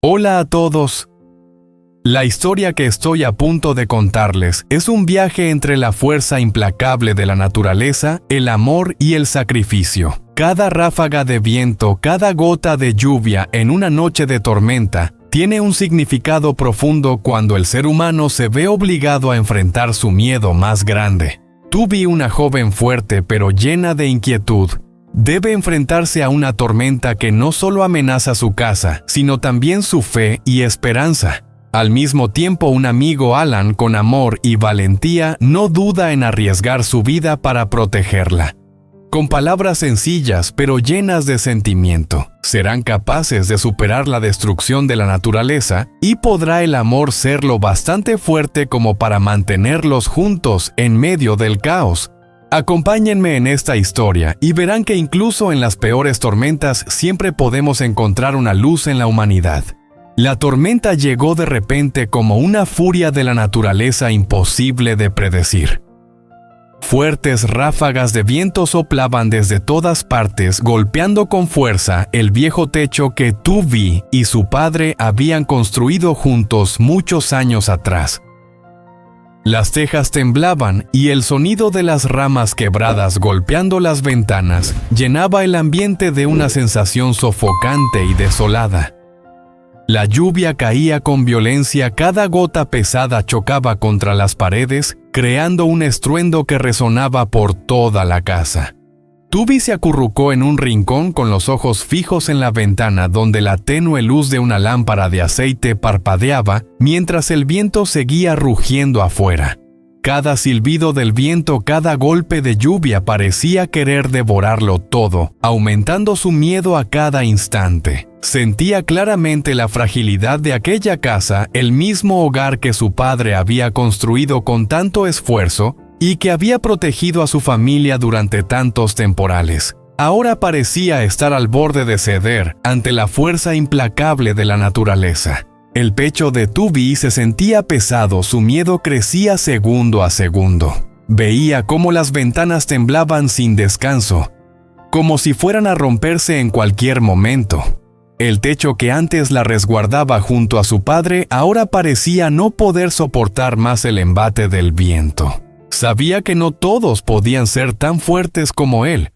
Hola a todos. La historia que estoy a punto de contarles es un viaje entre la fuerza implacable de la naturaleza, el amor y el sacrificio. Cada ráfaga de viento, cada gota de lluvia en una noche de tormenta, tiene un significado profundo cuando el ser humano se ve obligado a enfrentar su miedo más grande. Tuvi, una joven fuerte pero llena de inquietud, debe enfrentarse a una tormenta que no solo amenaza su casa, sino también su fe y esperanza. Al mismo tiempo, un amigo, Alan, con amor y valentía, no duda en arriesgar su vida para protegerla. Con palabras sencillas pero llenas de sentimiento, serán capaces de superar la destrucción de la naturaleza y podrá el amor ser lo bastante fuerte como para mantenerlos juntos en medio del caos. Acompáñenme en esta historia y verán que incluso en las peores tormentas siempre podemos encontrar una luz en la humanidad. La tormenta llegó de repente como una furia de la naturaleza imposible de predecir. Fuertes ráfagas de viento soplaban desde todas partes, golpeando con fuerza el viejo techo que Tuvi y su padre habían construido juntos muchos años atrás. Las tejas temblaban y el sonido de las ramas quebradas golpeando las ventanas llenaba el ambiente de una sensación sofocante y desolada. La lluvia caía con violencia, cada gota pesada chocaba contra las paredes, creando un estruendo que resonaba por toda la casa. Tuvi se acurrucó en un rincón con los ojos fijos en la ventana donde la tenue luz de una lámpara de aceite parpadeaba mientras el viento seguía rugiendo afuera. Cada silbido del viento, cada golpe de lluvia parecía querer devorarlo todo, aumentando su miedo a cada instante. Sentía claramente la fragilidad de aquella casa, el mismo hogar que su padre había construido con tanto esfuerzo y que había protegido a su familia durante tantos temporales. Ahora parecía estar al borde de ceder ante la fuerza implacable de la naturaleza. El pecho de Tuvi se sentía pesado, su miedo crecía segundo a segundo. Veía cómo las ventanas temblaban sin descanso, como si fueran a romperse en cualquier momento. El techo que antes la resguardaba junto a su padre ahora parecía no poder soportar más el embate del viento. Sabía que no todos podían ser tan fuertes como él,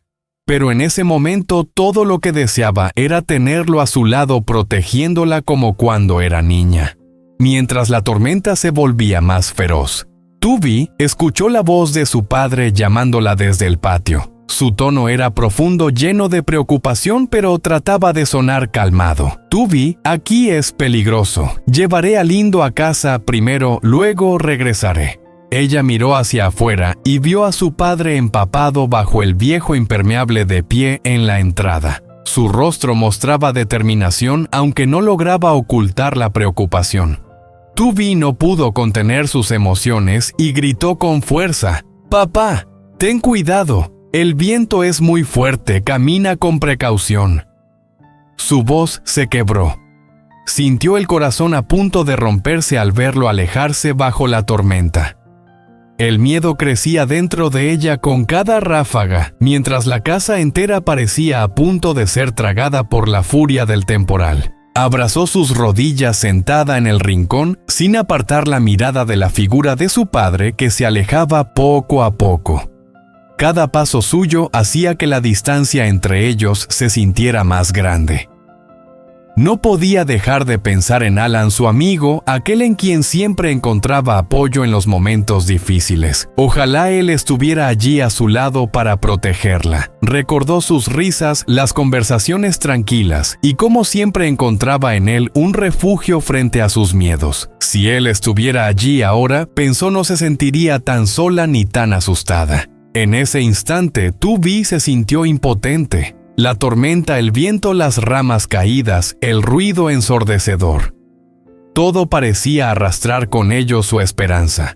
pero en ese momento todo lo que deseaba era tenerlo a su lado protegiéndola como cuando era niña. Mientras la tormenta se volvía más feroz, Tuvi escuchó la voz de su padre llamándola desde el patio. Su tono era profundo, lleno de preocupación, pero trataba de sonar calmado. Tuvi, aquí es peligroso. Llevaré a Lindo a casa primero, luego regresaré. Ella miró hacia afuera y vio a su padre empapado bajo el viejo impermeable de pie en la entrada. Su rostro mostraba determinación, aunque no lograba ocultar la preocupación. Tuvi no pudo contener sus emociones y gritó con fuerza: «¡Papá, ten cuidado! El viento es muy fuerte, camina con precaución». Su voz se quebró. Sintió el corazón a punto de romperse al verlo alejarse bajo la tormenta. El miedo crecía dentro de ella con cada ráfaga, mientras la casa entera parecía a punto de ser tragada por la furia del temporal. Abrazó sus rodillas sentada en el rincón, sin apartar la mirada de la figura de su padre que se alejaba poco a poco. Cada paso suyo hacía que la distancia entre ellos se sintiera más grande. No podía dejar de pensar en Alan, su amigo, aquel en quien siempre encontraba apoyo en los momentos difíciles. Ojalá él estuviera allí a su lado para protegerla. Recordó sus risas, las conversaciones tranquilas y cómo siempre encontraba en él un refugio frente a sus miedos. Si él estuviera allí ahora, pensó, no se sentiría tan sola ni tan asustada. En ese instante, Tuvi se sintió impotente. La tormenta, el viento, las ramas caídas, el ruido ensordecedor. Todo parecía arrastrar con ello su esperanza.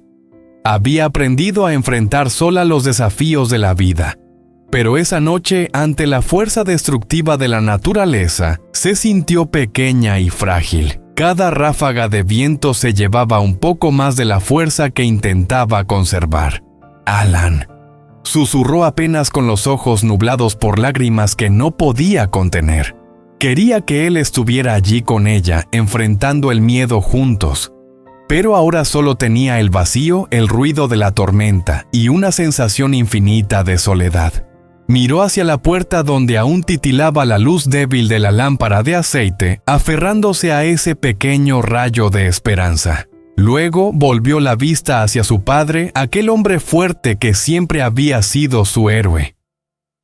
Había aprendido a enfrentar sola los desafíos de la vida. Pero esa noche, ante la fuerza destructiva de la naturaleza, se sintió pequeña y frágil. Cada ráfaga de viento se llevaba un poco más de la fuerza que intentaba conservar. «Alan», susurró apenas con los ojos nublados por lágrimas que no podía contener. Quería que él estuviera allí con ella, enfrentando el miedo juntos. Pero ahora solo tenía el vacío, el ruido de la tormenta y una sensación infinita de soledad. Miró hacia la puerta donde aún titilaba la luz débil de la lámpara de aceite, aferrándose a ese pequeño rayo de esperanza. Luego volvió la vista hacia su padre, aquel hombre fuerte que siempre había sido su héroe.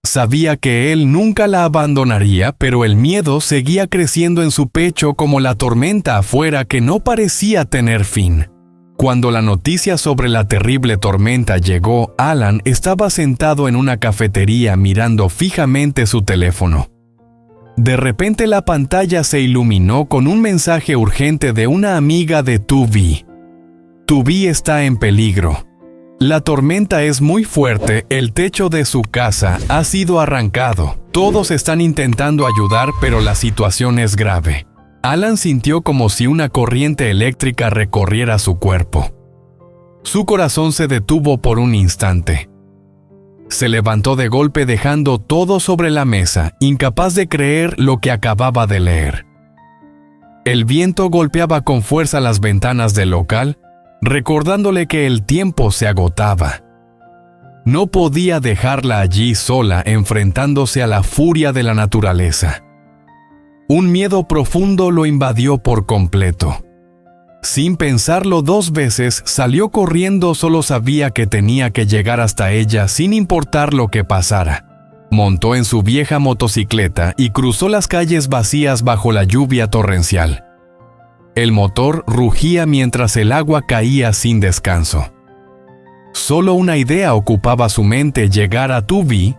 Sabía que él nunca la abandonaría, pero el miedo seguía creciendo en su pecho como la tormenta afuera que no parecía tener fin. Cuando la noticia sobre la terrible tormenta llegó, Alan estaba sentado en una cafetería mirando fijamente su teléfono. De repente la pantalla se iluminó con un mensaje urgente de una amiga de Tuvi. Tuvi está en peligro. La tormenta es muy fuerte, el techo de su casa ha sido arrancado. Todos están intentando ayudar, pero la situación es grave. Alan sintió como si una corriente eléctrica recorriera su cuerpo. Su corazón se detuvo por un instante. Se levantó de golpe dejando todo sobre la mesa, incapaz de creer lo que acababa de leer. El viento golpeaba con fuerza las ventanas del local, recordándole que el tiempo se agotaba. No podía dejarla allí sola enfrentándose a la furia de la naturaleza. Un miedo profundo lo invadió por completo. Sin pensarlo 2 veces, salió corriendo, solo sabía que tenía que llegar hasta ella sin importar lo que pasara. Montó en su vieja motocicleta y cruzó las calles vacías bajo la lluvia torrencial. El motor rugía mientras el agua caía sin descanso. Solo una idea ocupaba su mente: llegar a Tuvi,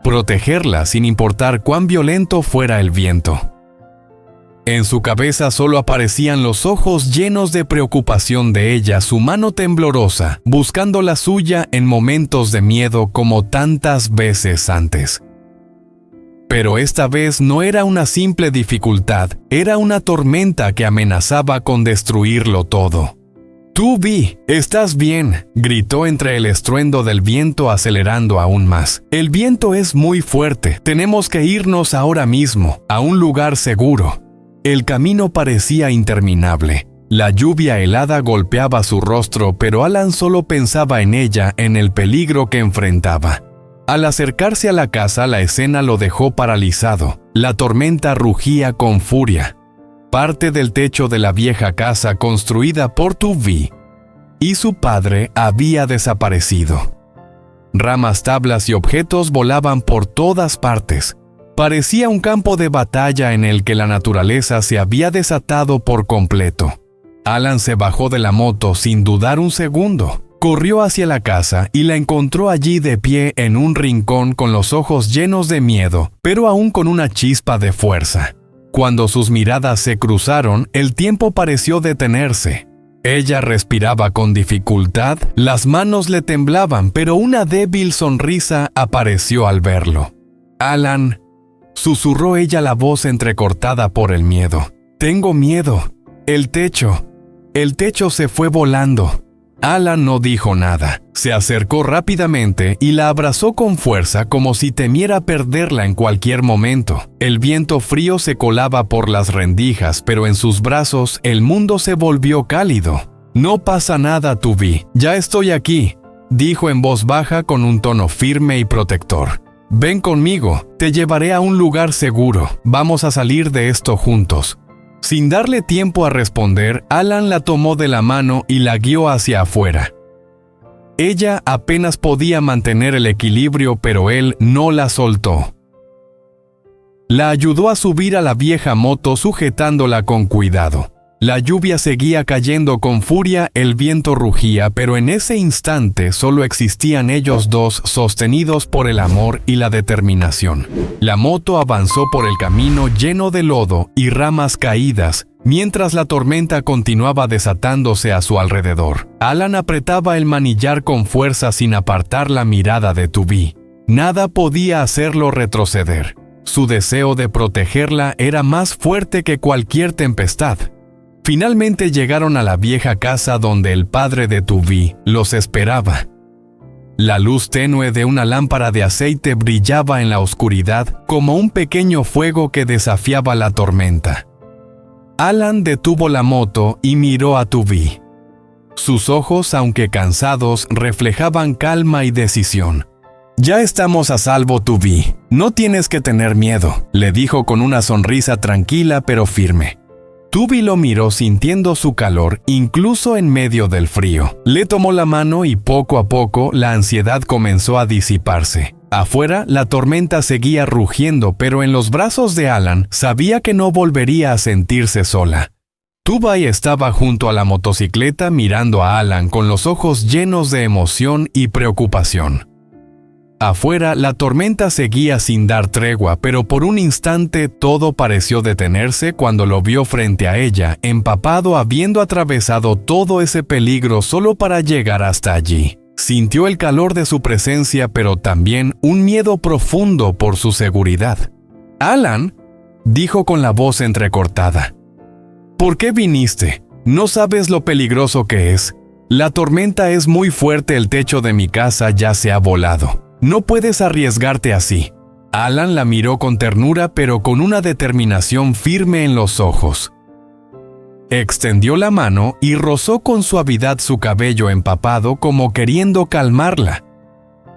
protegerla sin importar cuán violento fuera el viento. En su cabeza solo aparecían los ojos llenos de preocupación de ella, su mano temblorosa, buscando la suya en momentos de miedo como tantas veces antes. Pero esta vez no era una simple dificultad, era una tormenta que amenazaba con destruirlo todo. «Tuvi, ¿estás bien?», gritó entre el estruendo del viento acelerando aún más. «El viento es muy fuerte, tenemos que irnos ahora mismo, a un lugar seguro». El camino parecía interminable. La lluvia helada golpeaba su rostro, pero Alan solo pensaba en ella, en el peligro que enfrentaba. Al acercarse a la casa, la escena lo dejó paralizado. La tormenta rugía con furia. Parte del techo de la vieja casa construida por Tuvi y su padre había desaparecido. Ramas, tablas y objetos volaban por todas partes. Parecía un campo de batalla en el que la naturaleza se había desatado por completo. Alan se bajó de la moto sin dudar un segundo. Corrió hacia la casa y la encontró allí de pie en un rincón con los ojos llenos de miedo, pero aún con una chispa de fuerza. Cuando sus miradas se cruzaron, el tiempo pareció detenerse. Ella respiraba con dificultad, las manos le temblaban, pero una débil sonrisa apareció al verlo. «Alan», susurró ella, la voz entrecortada por el miedo. «Tengo miedo. El techo se fue volando». Alan no dijo nada. Se acercó rápidamente y la abrazó con fuerza como si temiera perderla en cualquier momento. El viento frío se colaba por las rendijas, pero en sus brazos el mundo se volvió cálido. «No pasa nada, Tuvi. Ya estoy aquí», dijo en voz baja con un tono firme y protector. «Ven conmigo. Te llevaré a un lugar seguro. Vamos a salir de esto juntos». Sin darle tiempo a responder, Alan la tomó de la mano y la guió hacia afuera. Ella apenas podía mantener el equilibrio, pero él no la soltó. La ayudó a subir a la vieja moto sujetándola con cuidado. La lluvia seguía cayendo con furia, el viento rugía, pero en ese instante solo existían ellos dos, sostenidos por el amor y la determinación. La moto avanzó por el camino lleno de lodo y ramas caídas, mientras la tormenta continuaba desatándose a su alrededor. Alan apretaba el manillar con fuerza sin apartar la mirada de Tuvi. Nada podía hacerlo retroceder. Su deseo de protegerla era más fuerte que cualquier tempestad. Finalmente llegaron a la vieja casa donde el padre de Tuvi los esperaba. La luz tenue de una lámpara de aceite brillaba en la oscuridad como un pequeño fuego que desafiaba la tormenta. Alan detuvo la moto y miró a Tubby. Sus ojos, aunque cansados, reflejaban calma y decisión. «Ya estamos a salvo, Tubby. No tienes que tener miedo», le dijo con una sonrisa tranquila pero firme. Tubby lo miró sintiendo su calor, incluso en medio del frío. Le tomó la mano y poco a poco la ansiedad comenzó a disiparse. Afuera, la tormenta seguía rugiendo, pero en los brazos de Alan sabía que no volvería a sentirse sola. Tubby estaba junto a la motocicleta mirando a Alan con los ojos llenos de emoción y preocupación. Afuera, la tormenta seguía sin dar tregua, pero por un instante todo pareció detenerse cuando lo vio frente a ella, empapado habiendo atravesado todo ese peligro solo para llegar hasta allí. Sintió el calor de su presencia, pero también un miedo profundo por su seguridad. «Alan», dijo con la voz entrecortada, «¿por qué viniste? No sabes lo peligroso que es. La tormenta es muy fuerte, el techo de mi casa ya se ha volado. No puedes arriesgarte así». Alan la miró con ternura, pero con una determinación firme en los ojos. Extendió la mano y rozó con suavidad su cabello empapado como queriendo calmarla,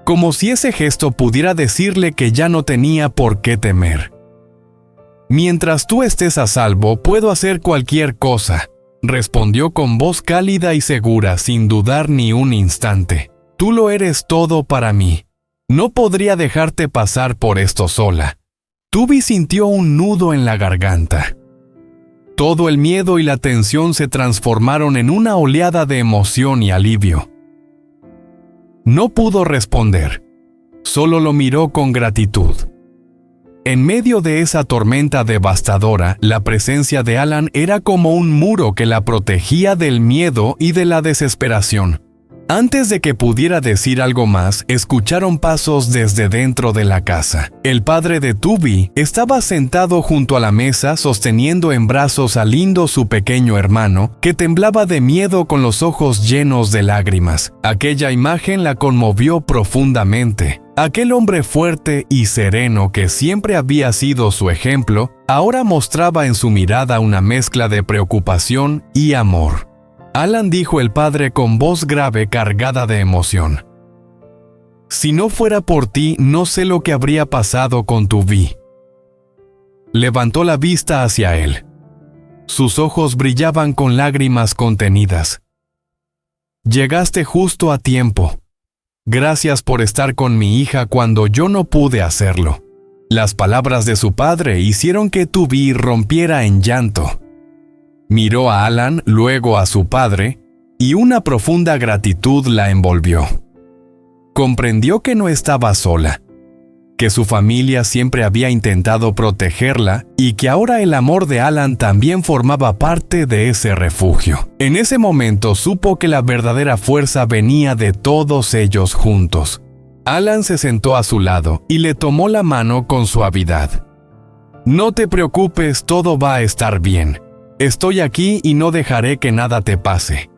como si ese gesto pudiera decirle que ya no tenía por qué temer. «Mientras tú estés a salvo, puedo hacer cualquier cosa», respondió con voz cálida y segura, sin dudar ni un instante. «Tú lo eres todo para mí. No podría dejarte pasar por esto sola». Tubby sintió un nudo en la garganta. Todo el miedo y la tensión se transformaron en una oleada de emoción y alivio. No pudo responder, solo lo miró con gratitud. En medio de esa tormenta devastadora, la presencia de Alan era como un muro que la protegía del miedo y de la desesperación. Antes de que pudiera decir algo más, escucharon pasos desde dentro de la casa. El padre de Tubby estaba sentado junto a la mesa sosteniendo en brazos a Lindo, su pequeño hermano, que temblaba de miedo con los ojos llenos de lágrimas. Aquella imagen la conmovió profundamente. Aquel hombre fuerte y sereno que siempre había sido su ejemplo, ahora mostraba en su mirada una mezcla de preocupación y amor. «Alan», dijo el padre con voz grave cargada de emoción, «si no fuera por ti, no sé lo que habría pasado con Tubby». Levantó la vista hacia él. Sus ojos brillaban con lágrimas contenidas. «Llegaste justo a tiempo. Gracias por estar con mi hija cuando yo no pude hacerlo». Las palabras de su padre hicieron que Tubby rompiera en llanto. Miró a Alan, luego a su padre, y una profunda gratitud la envolvió. Comprendió que no estaba sola, que su familia siempre había intentado protegerla y que ahora el amor de Alan también formaba parte de ese refugio. En ese momento supo que la verdadera fuerza venía de todos ellos juntos. Alan se sentó a su lado y le tomó la mano con suavidad. «No te preocupes, todo va a estar bien. Estoy aquí y no dejaré que nada te pase».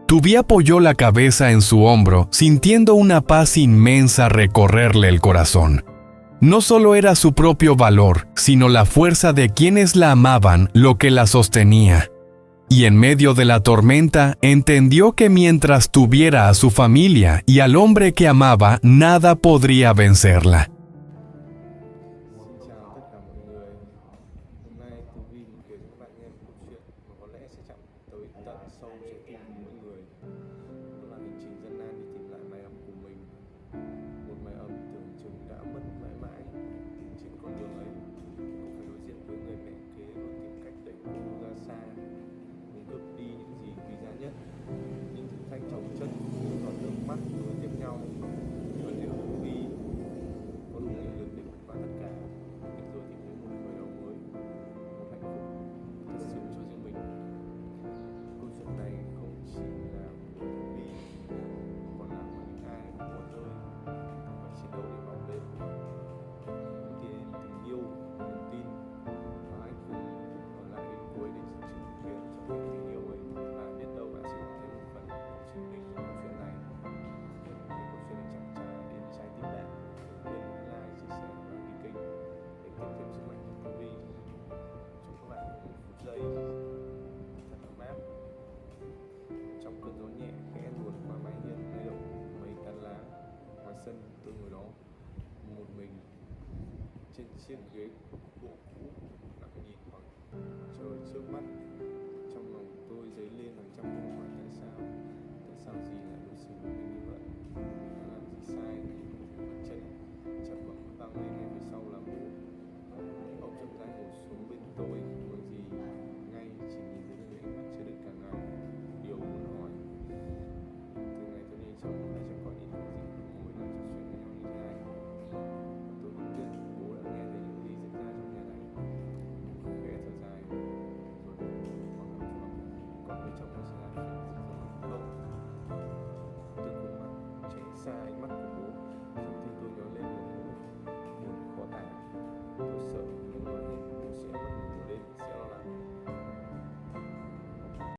Tubby apoyó la cabeza en su hombro, sintiendo una paz inmensa recorrerle el corazón. No solo era su propio valor, sino la fuerza de quienes la amaban lo que la sostenía. Y en medio de la tormenta entendió que mientras tuviera a su familia y al hombre que amaba, nada podría vencerla. decir que